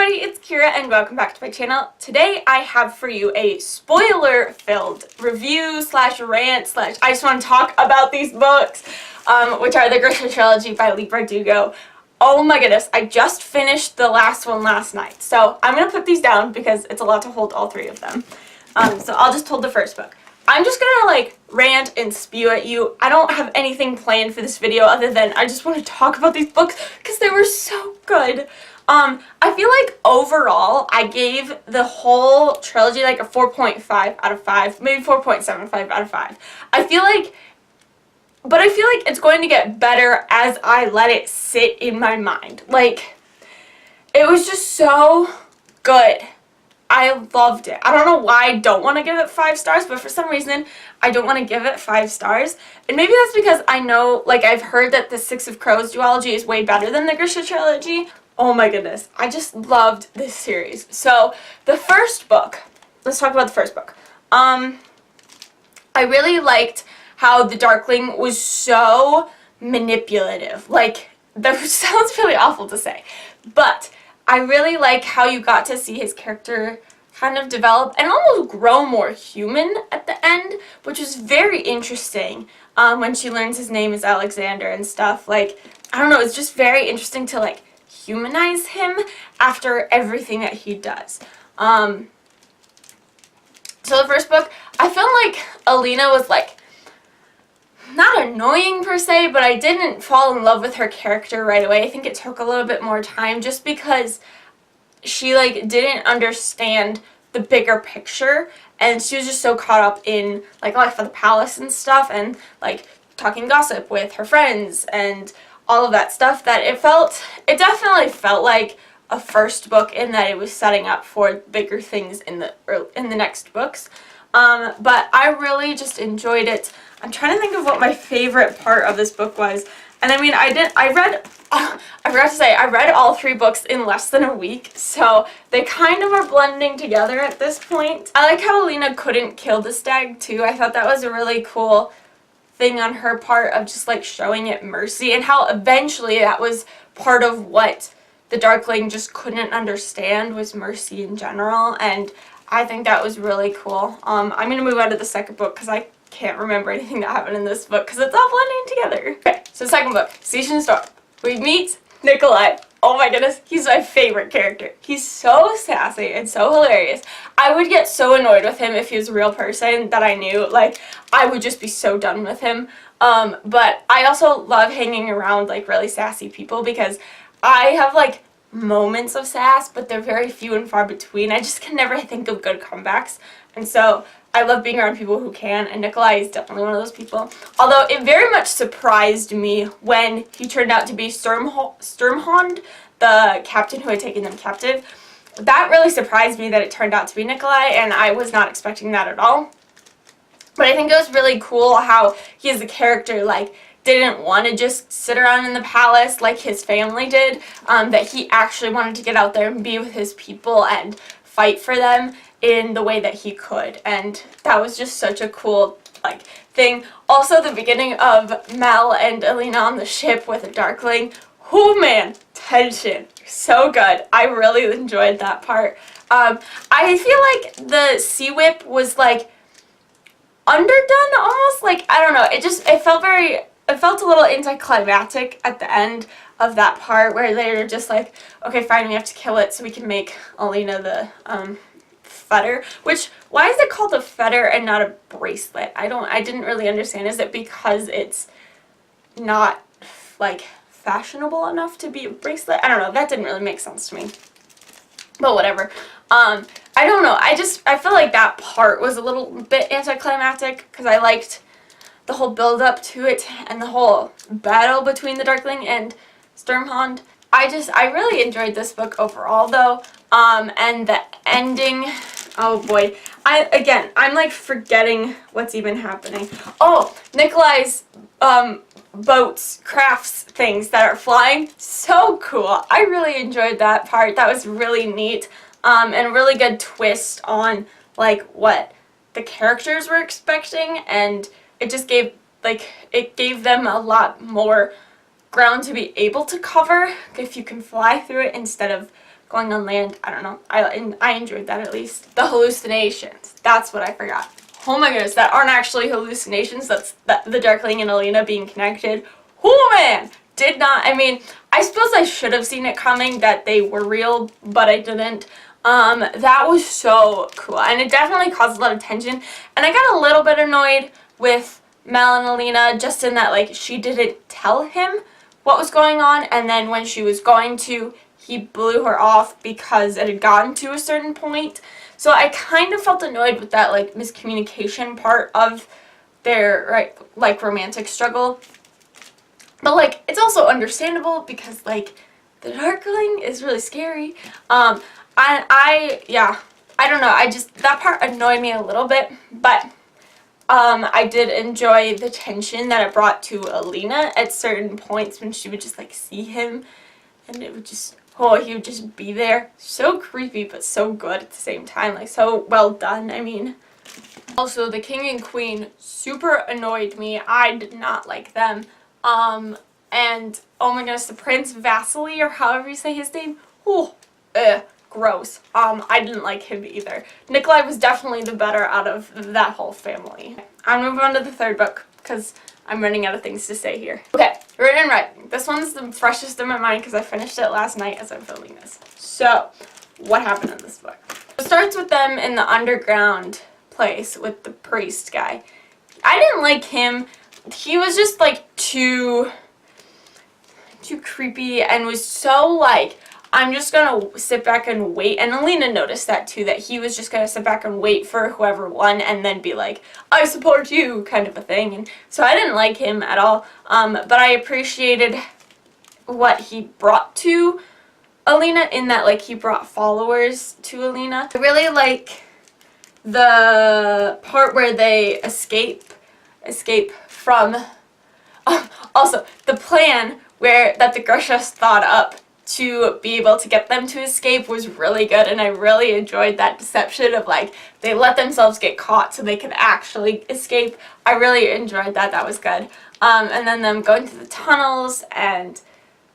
everybody, it's Kira and welcome back to my channel. Today I have for you a spoiler-filled review slash rant slash I just want to talk about these books, which are the Grisha Trilogy by Leigh Bardugo. Oh my goodness, I just finished the last one last night, so I'm going to put these down because it's a lot to hold all three of them. So I'll just hold the first book. I'm just gonna rant and spew at you. I don't have anything planned for this video other than I just want to talk about these books because they were so good. I feel like overall I gave the whole trilogy like a 4.5 out of 5, maybe 4.75 out of 5. I feel like it's going to get better as I let it sit in my mind. Like, it was just so good. I loved it. I don't know why I don't want to give it 5 stars, but for some reason, I don't want to give it 5 stars. And maybe that's because I know, I've heard that the Six of Crows duology is way better than the Grisha Trilogy. Oh my goodness. I just loved this series. So, the first book, let's talk about the first book. I really liked how the Darkling was so manipulative. That sounds really awful to say, but I really like how you got to see his character kind of develop and almost grow more human at the end, which is very interesting when she learns his name is Alexander and stuff. I don't know, it's just very interesting to, humanize him after everything that he does. So the first book, I felt like Alina was, not annoying per se, but I didn't fall in love with her character right away. I think it took a little bit more time just because she didn't understand the bigger picture, and she was just so caught up in life of the palace and stuff, and talking gossip with her friends and all of that stuff, that it definitely felt like a first book in that it was setting up for bigger things in the next books. But I really just enjoyed it. I'm trying to think of what my favorite part of this book was. And I mean, I forgot to say, I read all 3 books in less than a week, so they kind of are blending together at this point. I like how Alina couldn't kill the stag too. I thought that was a really cool thing on her part of just showing it mercy, and how eventually that was part of what the Darkling just couldn't understand was mercy in general, and I think that was really cool. I'm going to move on to the second book because I can't remember anything that happened in this book because it's all blending together. Okay, so second book, Siege and Storm. We meet Nikolai. Oh my goodness, he's my favorite character. He's so sassy and so hilarious. I would get so annoyed with him if he was a real person that I knew. I would just be so done with him. But I also love hanging around really sassy people because I have moments of sass, but they're very few and far between. I just can never think of good comebacks, and so I love being around people who can, and Nikolai is definitely one of those people. Although it very much surprised me when he turned out to be Sturmhond, the captain who had taken them captive. That really surprised me that it turned out to be Nikolai, and I was not expecting that at all. But I think it was really cool how he as a character, didn't want to just sit around in the palace like his family did, that he actually wanted to get out there and be with his people and fight for them in the way that he could, and that was just such a cool thing. Also, the beginning of Mel and Alina on the ship with a Darkling, oh man, tension, so good. I really enjoyed that part. I feel like the Sea Whip was underdone almost, I don't know, it felt a little anticlimactic at the end of that part where they were just okay, fine, we have to kill it so we can make Alina the fetter, which, why is it called a fetter and not a bracelet? I didn't really understand. Is it because it's not fashionable enough to be a bracelet? I don't know, that didn't really make sense to me, but whatever. I don't know, I feel like that part was a little bit anticlimactic because I liked the whole build up to it and the whole battle between the Darkling and Sturmhond. I really enjoyed this book overall though, and the ending, oh boy, I'm forgetting what's even happening. Oh, Nikolai's boats, crafts, things that are flying, so cool. I really enjoyed that part. That was really neat, and a really good twist on what the characters were expecting, and it just gave it gave them a lot more ground to be able to cover if you can fly through it instead of going on land. I don't know. I enjoyed that at least. The hallucinations. That's what I forgot. Oh my goodness, that aren't actually hallucinations. That's the Darkling and Alina being connected. Oh man! Did not, I mean, I suppose I should have seen it coming that they were real, but I didn't. That was so cool, and it definitely caused a lot of tension, and I got a little bit annoyed with Mel and Alina, just in that, like, she didn't tell him what was going on, and then when she was going to, he blew her off because it had gotten to a certain point. So I kind of felt annoyed with that, like, miscommunication part of their, right, like, romantic struggle. But, like, it's also understandable because, like, the Darkling is really scary. Yeah, I don't know. That part annoyed me a little bit, but I did enjoy the tension that it brought to Alina at certain points when she would just, like, see him, and it would just, oh, he would just be there. So creepy, but so good at the same time. Like, so well done, I mean. Also, the king and queen super annoyed me. I did not like them. And, oh my goodness, the Prince Vasily, or however you say his name, oh, gross. I didn't like him either. Nikolai was definitely the better out of that whole family. I'm moving on to the third book, because I'm running out of things to say here. Okay, written and writing. This one's the freshest in my mind, because I finished it last night as I'm filming this. So, what happened in this book? It starts with them in the underground place with the priest guy. I didn't like him. He was just, like, too creepy and was so, like, I'm just gonna sit back and wait. And Alina noticed that too, that he was just gonna sit back and wait for whoever won and then be like, I support you, kind of a thing. And so I didn't like him at all, but I appreciated what he brought to Alina in that, like, he brought followers to Alina. I really like the part where they escape from, also the plan that the Grishas thought up to be able to get them to escape was really good, and I really enjoyed that deception of, like, they let themselves get caught so they could actually escape. I really enjoyed that. That was good. And then them going to the tunnels, and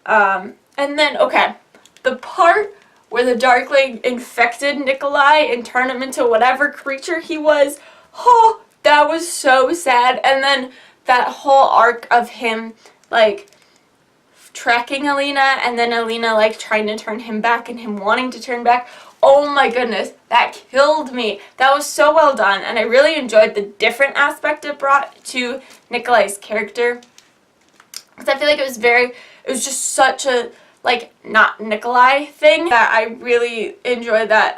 then, okay, the part where the Darkling infected Nikolai and turned him into whatever creature he was, oh, that was so sad. And then that whole arc of him, like, tracking Alina, and then Alina, like, trying to turn him back and him wanting to turn back. Oh my goodness, that killed me. That was so well done, and I really enjoyed the different aspect it brought to Nikolai's character. Because I feel like it was just such a, like, not Nikolai thing that I really enjoyed that,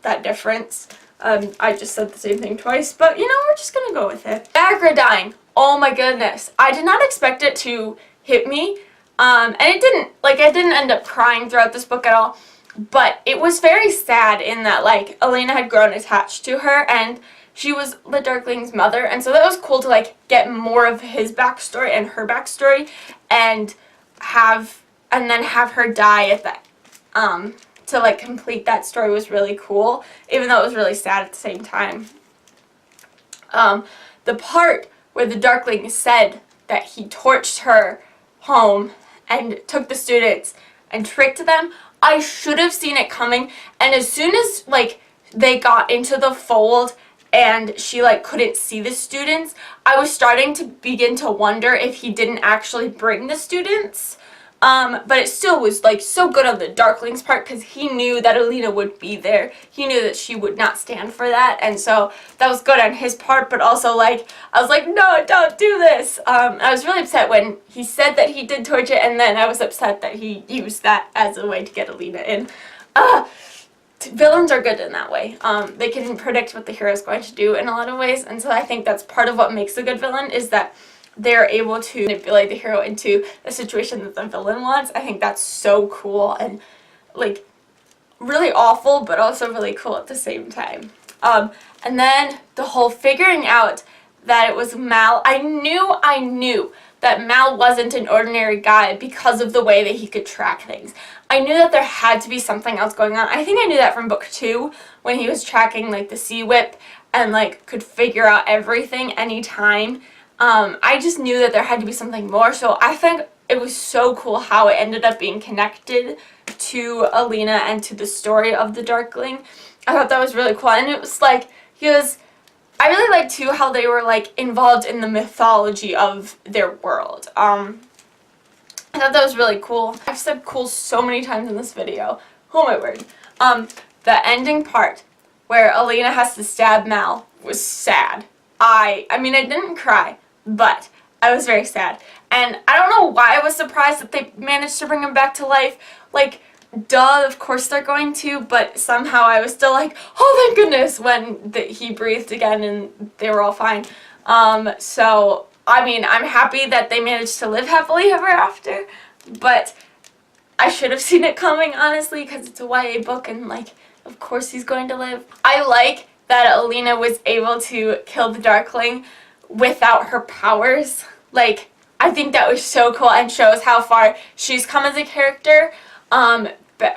that difference. I just said the same thing twice, but, you know, we're just gonna go with it. Agra dying. Oh my goodness. I did not expect it to hit me. And it didn't, like, I didn't end up crying throughout this book at all, but it was very sad in that, like, Alina had grown attached to her, and she was the Darkling's mother, and so that was cool to, like, get more of his backstory and her backstory, and then have her die at that, to, like, complete that story was really cool, even though it was really sad at the same time. The part where the Darkling said that he torched her home and took the students and tricked them, I should have seen it coming. And as soon as, like, they got into the fold and she, like, couldn't see the students, I was starting to begin to wonder if he didn't actually bring the students. But it still was, like, so good on the Darkling's part because he knew that Alina would be there. He knew that she would not stand for that, and so that was good on his part, but also, like, I was like, no, don't do this! I was really upset when he said that he did torture, and then I was upset that he used that as a way to get Alina in. Villains are good in that way. They can predict what the hero's going to do in a lot of ways, and so I think that's part of what makes a good villain, is that they're able to manipulate the hero into the situation that the villain wants. I think that's so cool and, like, really awful, but also really cool at the same time. And then the whole figuring out that it was Mal. I knew that Mal wasn't an ordinary guy because of the way that he could track things. I knew that there had to be something else going on. I think I knew that from book 2 when he was tracking, like, the sea whip and, like, could figure out everything anytime. I just knew that there had to be something more, so I think it was so cool how it ended up being connected to Alina and to the story of the Darkling. I thought that was really cool, and it was like, I really liked too how they were like involved in the mythology of their world. I thought that was really cool. I've said cool so many times in this video. Oh my word. The ending part where Alina has to stab Mal was sad. I mean, I didn't cry, but I was very sad. And I don't know why I was surprised that they managed to bring him back to life. Like, duh, of course they're going to, but somehow I was still like, oh thank goodness, when he breathed again and they were all fine. So, I mean, I'm happy that they managed to live happily ever after, but I should have seen it coming, honestly, because it's a YA book and, like, of course he's going to live. I like that Alina was able to kill the Darkling without her powers. Like, I think that was so cool and shows how far she's come as a character,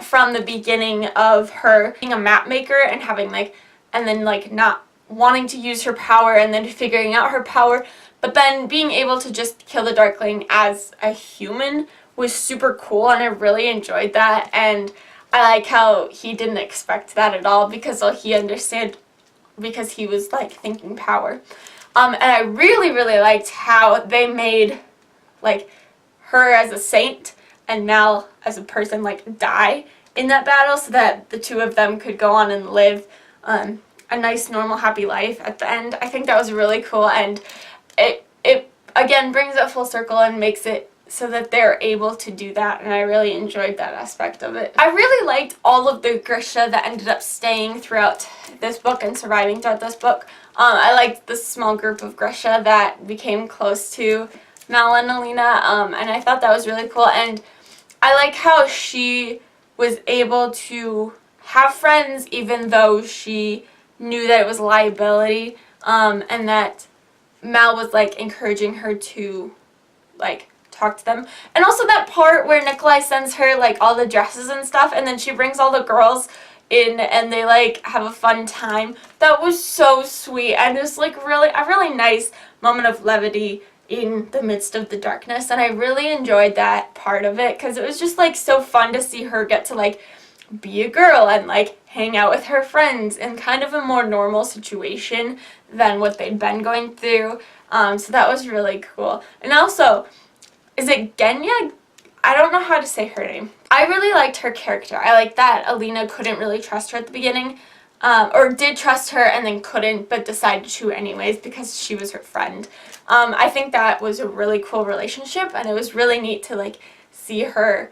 from the beginning of her being a map maker and having, like, and then, like, not wanting to use her power and then figuring out her power, but then being able to just kill the Darkling as a human was super cool, and I really enjoyed that. And I like how he didn't expect that at all, because he understood, because he was like thinking power. And I really, really liked how they made like her as a saint and Mal as a person like die in that battle, so that the two of them could go on and live a nice, normal, happy life at the end. I think that was really cool, and it again brings it full circle and makes it so that they're able to do that, and I really enjoyed that aspect of it. I really liked all of the Grisha that ended up staying throughout this book and surviving throughout this book. I liked the small group of Grisha that became close to Mal and Alina, and I thought that was really cool, and I like how she was able to have friends even though she knew that it was a liability, and that Mal was like encouraging her to like talk to them. And also that part where Nikolai sends her like all the dresses and stuff, and then she brings all the girls in and they like have a fun time. That was so sweet, and just like a really nice moment of levity in the midst of the darkness, and I really enjoyed that part of it, because it was just like so fun to see her get to like be a girl and like hang out with her friends in kind of a more normal situation than what they'd been going through. So that was really cool. And also, is it Genya? I don't know how to say her name. I really liked her character. I like that Alina couldn't really trust her at the beginning, or did trust her and then couldn't, but decided to anyways because she was her friend. I think that was a really cool relationship, and it was really neat to like see her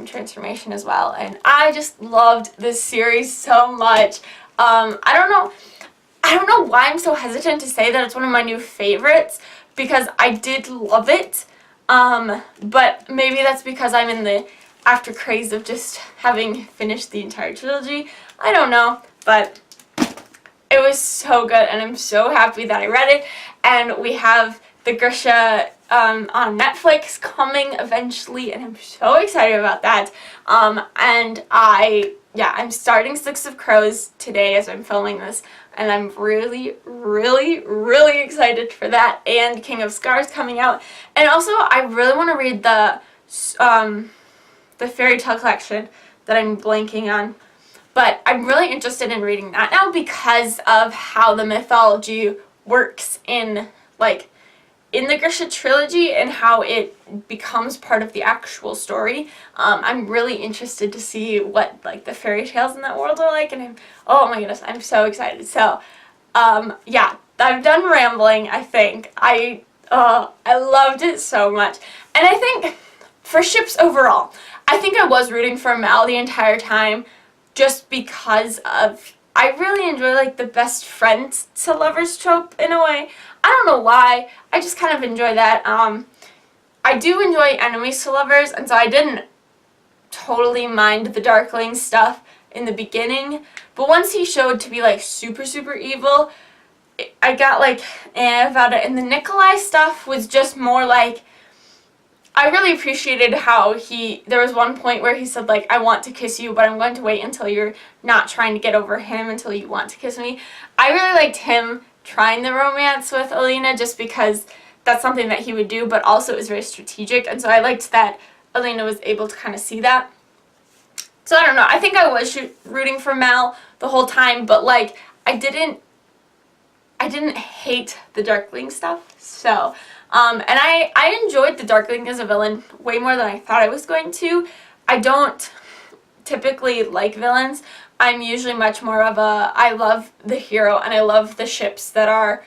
transformation as well. And I just loved this series so much. I don't know why I'm so hesitant to say that it's one of my new favorites, because I did love it. But maybe that's because I'm in the after craze of just having finished the entire trilogy. I don't know, but it was so good, and I'm so happy that I read it. And we have the Grisha on Netflix coming eventually, and I'm so excited about that. And I'm starting Six of Crows today as I'm filming this, and I'm really, really, really excited for that, and King of Scars coming out. And also, I really want to read the fairy tale collection that I'm blanking on, but I'm really interested in reading that now because of how the mythology works in the Grisha Trilogy and how it becomes part of the actual story. I'm really interested to see what like the fairy tales in that world are like, and oh my goodness, I'm so excited. So yeah, I'm done rambling. I think I loved it so much, and I think for ships overall, I think I was rooting for Mal the entire time, just because of I really enjoy like the best friends to lovers trope in a way. I don't know why. I just kind of enjoy that. I do enjoy enemies to lovers, and so I didn't totally mind the Darkling stuff in the beginning. But once he showed to be like super, super evil, I got like about it. And the Nikolai stuff was just more like, I really appreciated how there was one point where he said like, I want to kiss you, but I'm going to wait until you're not trying to get over him until you want to kiss me. I really liked him trying the romance with Alina, just because that's something that he would do, but also it was very strategic, and so I liked that Alina was able to kind of see that. So I don't know. I think I was rooting for Mal the whole time, but like I didn't hate the Darkling stuff. So and I enjoyed the Darkling as a villain way more than I thought I was going to. I don't typically like villains. I'm usually much more of a, I love the hero and I love the ships that are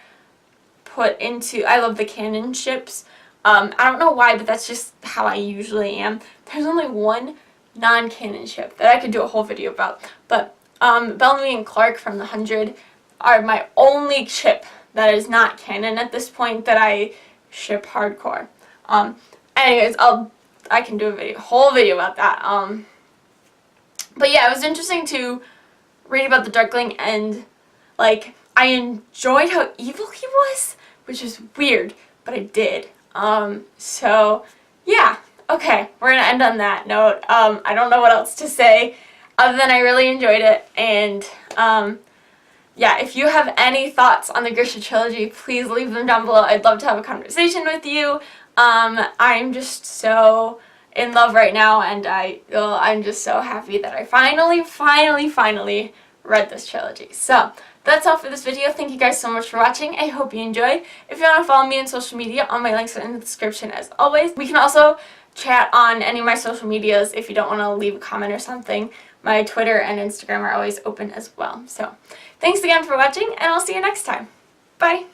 put into, I love the canon ships. I don't know why, but that's just how I usually am. There's only one non-canon ship that I could do a whole video about, but Bellamy and Clark from the 100 are my only ship that is not canon at this point that I ship hardcore. Anyways, I can do a whole video about that. But yeah, it was interesting to read about the Darkling, and like I enjoyed how evil he was, which is weird, but I did. So yeah, okay, we're gonna end on that note. I don't know what else to say other than I really enjoyed it, and yeah, if you have any thoughts on the Grisha Trilogy, please leave them down below. I'd love to have a conversation with you. I'm just so in love right now, and I'm just so happy that I finally read this trilogy. So that's all for this video. Thank you guys so much for watching. I hope you enjoyed. If you want to follow me on social media, all my links are in the description as always. We can also chat on any of my social medias if you don't want to leave a comment or something. My Twitter and Instagram are always open as well. So thanks again for watching, and I'll see you next time. Bye!